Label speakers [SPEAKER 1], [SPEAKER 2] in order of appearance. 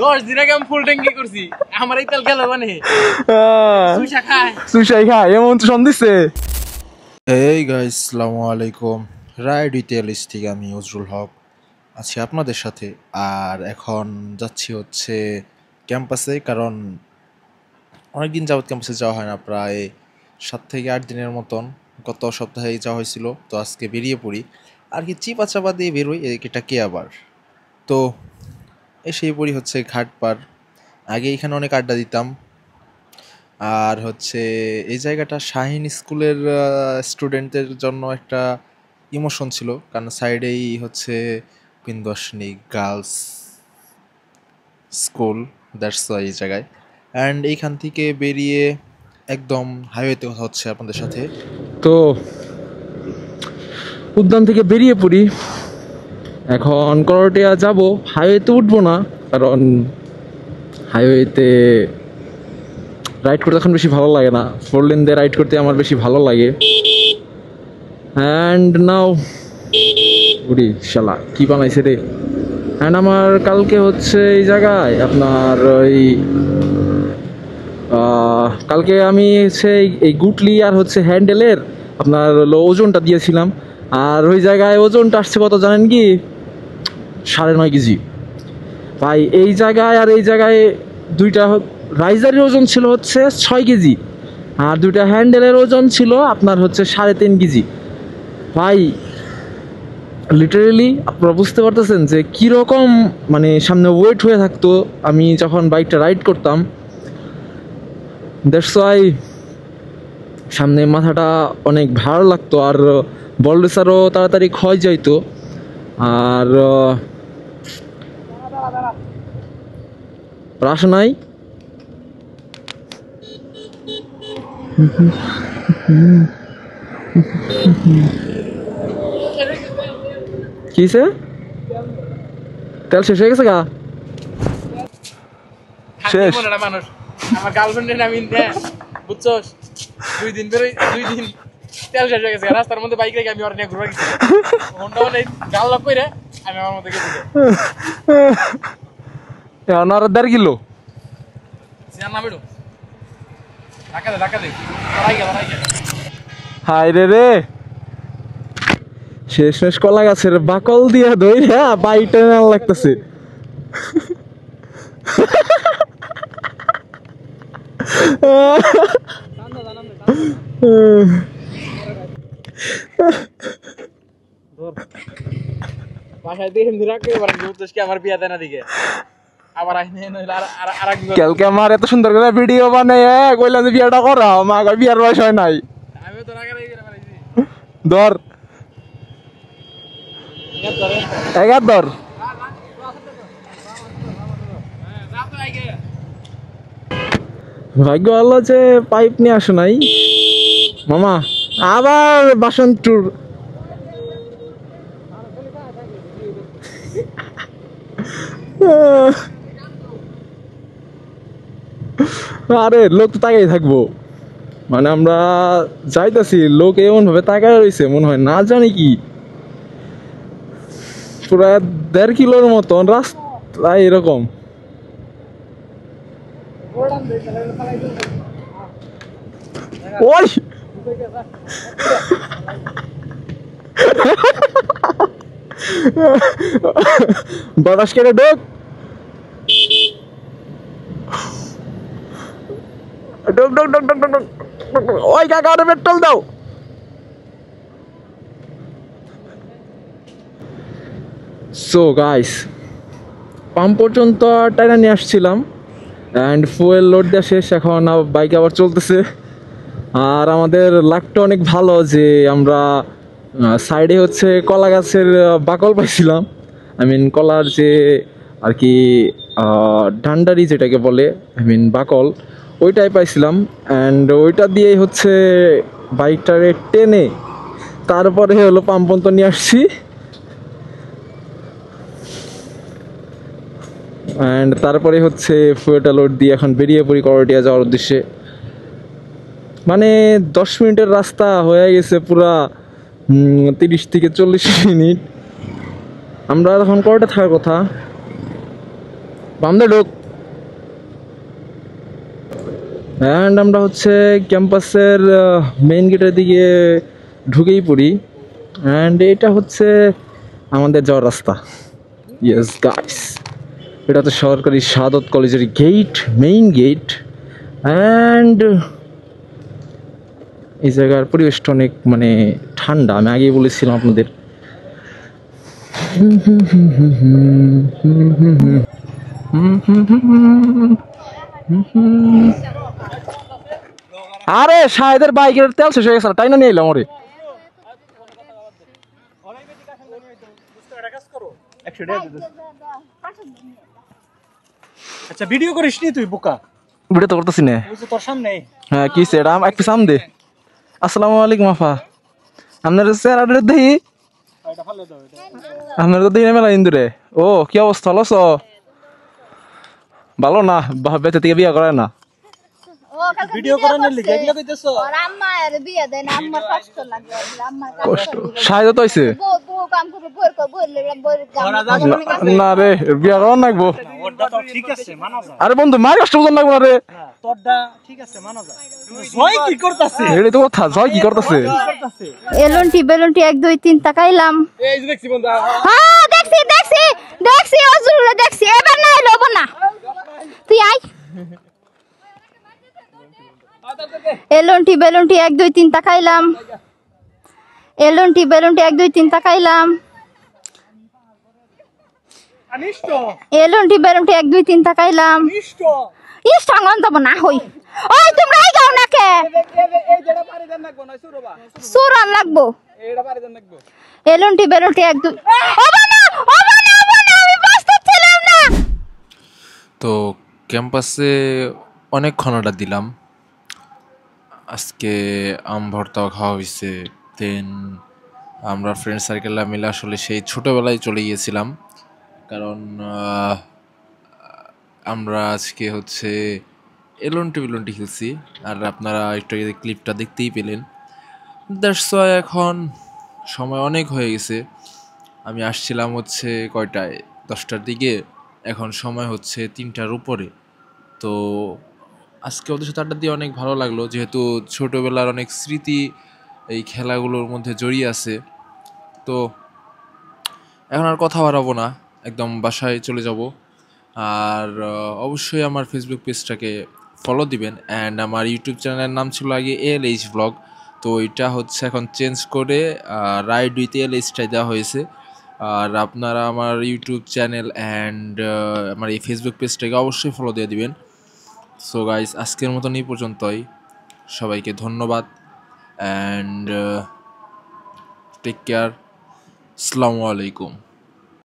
[SPEAKER 1] 10 দিন আগে আমি ফুল ট্যাঙ্কি করছি আমার এই তেল গেল মানে
[SPEAKER 2] সুশাই খায় এমন তো সন্দেশে।
[SPEAKER 3] এই গাইস আসসালামু আলাইকুম, রাইড উইথ এলিস থেকে আমি নজরুল হক আছি আপনাদের সাথে। আর এখন যাচ্ছি হচ্ছে ক্যাম্পাসে, কারণ অনেকদিন যাবত ক্যাম্পাসে যাওয়া হয় না, প্রায় 7 থেকে 8 দিনের মতন। গত সপ্তাহে যাওয়া হয়েছিল, তো আজকে বেরিয়ে পড়ি আর কি, চিপা চাপা দিয়ে বেরোই, এটা কে আবার। তো এসেই পড়ি হচ্ছে ঘাট পার। আগে এখানে অনেক আড্ডা দিতাম, আর হচ্ছে এই জায়গাটা শাহিন স্কুলের স্টুডেন্টদের জন্য একটা ইমোশন ছিল, কারণ সাইডেই হচ্ছে বিন্দুবাসিনী গার্লস স্কুল, দ্যাটস এই জায়গায়। অ্যান্ড এইখান থেকে বেরিয়ে একদম হাইওয়েতে কথা হচ্ছে আপনাদের সাথে।
[SPEAKER 2] তো উদ্যান থেকে বেরিয়ে পড়ি, এখন করটিয়া যাব। হাইওয়েতে উঠবো না, কারণ হাইওয়েতে রাইড করতে এখন বেশি ভালো লাগে না। 4 লেন দিয়ে রাইড করতে আমার বেশি ভালো লাগে। অ্যান্ড নাও উড়ি শালা কি বানাইছে রে। অ্যান্ড আমার কালকে হচ্ছে এই জায়গায় আপনার ওই কালকে আমি হচ্ছে এই গুটলি আর হচ্ছে হ্যান্ডেলের আপনার ওজনটা দিয়েছিলাম, আর ওই জায়গায় ওজনটা আসছে কত জানেন কি? 9.5 কেজি ভাই। এই জায়গায় আর এই জায়গায় দুইটা রাইজারের ওজন ছিল হচ্ছে 6 কেজি, আর দুইটা হ্যান্ডেলের ওজন ছিল আপনার হচ্ছে 3.5 কেজি। ভাই লিটারেলি আপনারা বুঝতে পারতেছেন যে কীরকম মানে সামনে ওয়েট হয়ে থাকতো আমি যখন বাইকটা রাইড করতাম। দ্যাটস ওয়াই সামনে মাথাটা অনেক ভালো লাগতো, আর বলরেসারও তাড়াতাড়ি ক্ষয় যাইতো। আর রাশ নাই কিসে তেল শেষ হয়ে গেছে গা শেষ।
[SPEAKER 1] মানুষ আমার গার্লফ্রেন্ডের আমি বুঝছস 2 দিন ধরে 2 দিন তেল শেষ হয়ে গেছে রাস্তার মধ্যে বাইক রেখে আমি ওর নিয়ে ঘুরে গেছি হোন্ডা মানে গাল লক করে আমি আমার মধ্যে গেছি
[SPEAKER 2] এখন আর 1.5 কিলো
[SPEAKER 1] সিয়ান না বেড়ো ধাক্কা দে লড়াই গেল
[SPEAKER 2] হাই রে শেষ কলা গাছের বাকল দিয়া দই বাইটা না লাগতেছে।
[SPEAKER 1] বাসায় দিয়ে হিন্দি রাখতে পারেন কি আমার বিয়া দেনা দিকে আবার
[SPEAKER 2] কালকে আমার এত সুন্দর করে ভিডিও বানাই কইলাম যে বিয়াটা করা, মা কই বিয়ার বয়স হয় নাই।
[SPEAKER 1] আমিও তো রাগা রেগে ফেলাইছি।
[SPEAKER 2] ধর এগার ধর ভাগ্য ভালো যে পাইপ নিয়ে আসো নাই মামা। আবার বাসন ট্যুর আরে লোক তো তাকাই থাকবো, মানে আমরা যাইতেছি লোক এমন ভাবে তাকায় রয়েছে মনে হয় না জানি কি। পুরা 1.5 কিলোর মতন রাস্তা এরকম। ওই বাতাস কেটে ঢোক ঢোক ঢোক ঢোক ঢোক ঢোক। ওই কাকা ওটা পেট্রোল দাও। সো গাইস পাম্প পর্যন্ত টাইনা নিয়ে আসছিলাম, অ্যান্ড ফুয়েল লোড দেওয়া শেষ, এখন বাইক আবার চলতেছে। আর আমাদের লাকটা অনেক ভালো যে আমরা সাইডে হচ্ছে কলা গাছের বাকল পাইছিলাম, আই মিন কলার যে আর কি ডান্ডারি যেটাকে বলে, আই মিন বাকল, ওইটাই পাইছিলাম। অ্যান্ড ওইটা দিয়েই হচ্ছে বাইকটারে টেনে তারপরে হলো পাম্প পর্যন্ত নিয়ে আসছি। অ্যান্ড তারপরে হচ্ছে ফুয়েলটা লোড দিয়ে এখন বেরিয়ে পড়ি করটিয়া যাওয়ার উদ্দেশ্যে। মানে 10 মিনিটের রাস্তা হয়ে গেছে পুরা 30 থেকে 40 মিনিট। আমরা এখন করটে থাকার কথা, বামদে ঢোক। অ্যান্ড আমরা হচ্ছে ক্যাম্পাসের মেইন গেটের দিকে ঢুকেই পড়ি। অ্যান্ড এটা হচ্ছে আমাদের যাওয়ার রাস্তা। ইয়েস গাইস, এটা তো সরকারি সাদত কলেজের গেট, মেইন গেট। অ্যান্ড এই জায়গার পরিবেশটা অনেক মানে ঠান্ডা, আমি আগেই বলেছিলাম আপনাদের। আরে শাহেদের বাইকের তেল শেষ হয়ে গেছে, তাই না নিয়ে এলাম ওরে।
[SPEAKER 1] আচ্ছা ভিডিও করিস নি তুই বোকা?
[SPEAKER 2] ভিডিও তো করতেছি না।
[SPEAKER 1] তোর সামনে
[SPEAKER 2] হ্যাঁ কি সেটা একটু সাম দে। আসসালামু আলাইকুম আফা, আপনার চেহারাটা দেখি, আপনার তো দিনে মেলা ইন্দুরে। ও কি অবস্থা, ভালো আছো? ভালো না, বেঁচে থেকে বিয়ে করে না।
[SPEAKER 1] ভিডিও করানোর লিগে এগুলো কইতেছো?
[SPEAKER 4] আর আম্মা আর বিয়ে দেন, আম্মার কষ্ট লাগে, আম্মার
[SPEAKER 2] কষ্ট সাহায্য তো হইছে
[SPEAKER 4] বউ কাম করে বউর কো বললে
[SPEAKER 2] না রে, বিয়ে করার লাগবো।
[SPEAKER 1] ওরটা তো ঠিক আছে মানা যায়।
[SPEAKER 2] আরে বন্ধু মার কষ্ট বুঝন লাগবো না রে।
[SPEAKER 1] তোরটা ঠিক আছে মানা যায়। জয় কি করতেছে?
[SPEAKER 2] এটাই তো কথা, জয় কি করতেছে?
[SPEAKER 4] এলন্টি বেলন্টি 1 2 3 তাকাইলাম।
[SPEAKER 1] এই যে দেখছি বন্ধু।
[SPEAKER 4] হ্যাঁ দেখছি দেখছি দেখছি অজুরে দেখছি, এবার না লব না তুই আই। এলন্টি বেলন্টি 1 2 3 তাকাইলাম। এলন্টি বেলন্টি 1 2 3 তাকাইলাম।
[SPEAKER 1] অনিষ্ট
[SPEAKER 4] এলন্টি বেলন্টি 1 2 3 তাকাইলাম।
[SPEAKER 1] অনিষ্ট
[SPEAKER 4] ইষ্ট আঙ্গন তব না হই। ওই তোমরা এই গাও না কে?
[SPEAKER 1] এই যেটা পারি দেন লাগবো না সুরবা।
[SPEAKER 4] সুরান লাগবো।
[SPEAKER 1] এইটা পারি দেন লাগবো।
[SPEAKER 4] এলন্টি বেলন্টি 1 2 আমি বাঁচতেছিলাম না।
[SPEAKER 3] তো ক্যাম্পাসে অনেকক্ষণ আড্ডা দিলাম। আজকে আম ভর্তাও খাওয়া হয়েছে। দেন আমরা ফ্রেন্ড সার্কেলরা মিলে আসলে সেই ছোটোবেলায় চলে গিয়েছিলাম, কারণ আমরা আজকে হচ্ছে এলন্টি বেলন্টি খেলছি। আর আপনারা একটু আগে ক্লিপটা দেখতেই পেলেন। দ্যাটস ওয়াই এখন সময় অনেক হয়ে গেছে। আমি আসছিলাম হচ্ছে কয়টায়, 10টার দিকে, এখন সময় হচ্ছে 3টার উপরে। তো আজকে ওদের সাথে আড্ডা দিয়ে অনেক ভালো লাগলো, যেহেতু ছোটোবেলার অনেক স্মৃতি এই খেলাগুলোর মধ্যে জড়িয়ে আছে। তো এখন আর কথা বাড়াবো না, একদম বাসায় চলে যাব। আর অবশ্যই আমার ফেসবুক পেজটাকে ফলো দিবেন। অ্যান্ড আমার ইউটিউব চ্যানেলের নাম ছিল আগে ALH ব্লগ, তো এটা হচ্ছে এখন চেঞ্জ করে রাইড উইথ ALHটাই দেওয়া হয়েছে। আর আপনারা আমার ইউটিউব চ্যানেল অ্যান্ড আমার এই ফেসবুক পেজটাকে অবশ্যই ফলো দিয়ে দিবেন। সো গাইস, আজকের মতন এই পর্যন্তই। সবাইকে ধন্যবাদ অ্যান্ড টেক কেয়ার। আসসালামু আলাইকুম।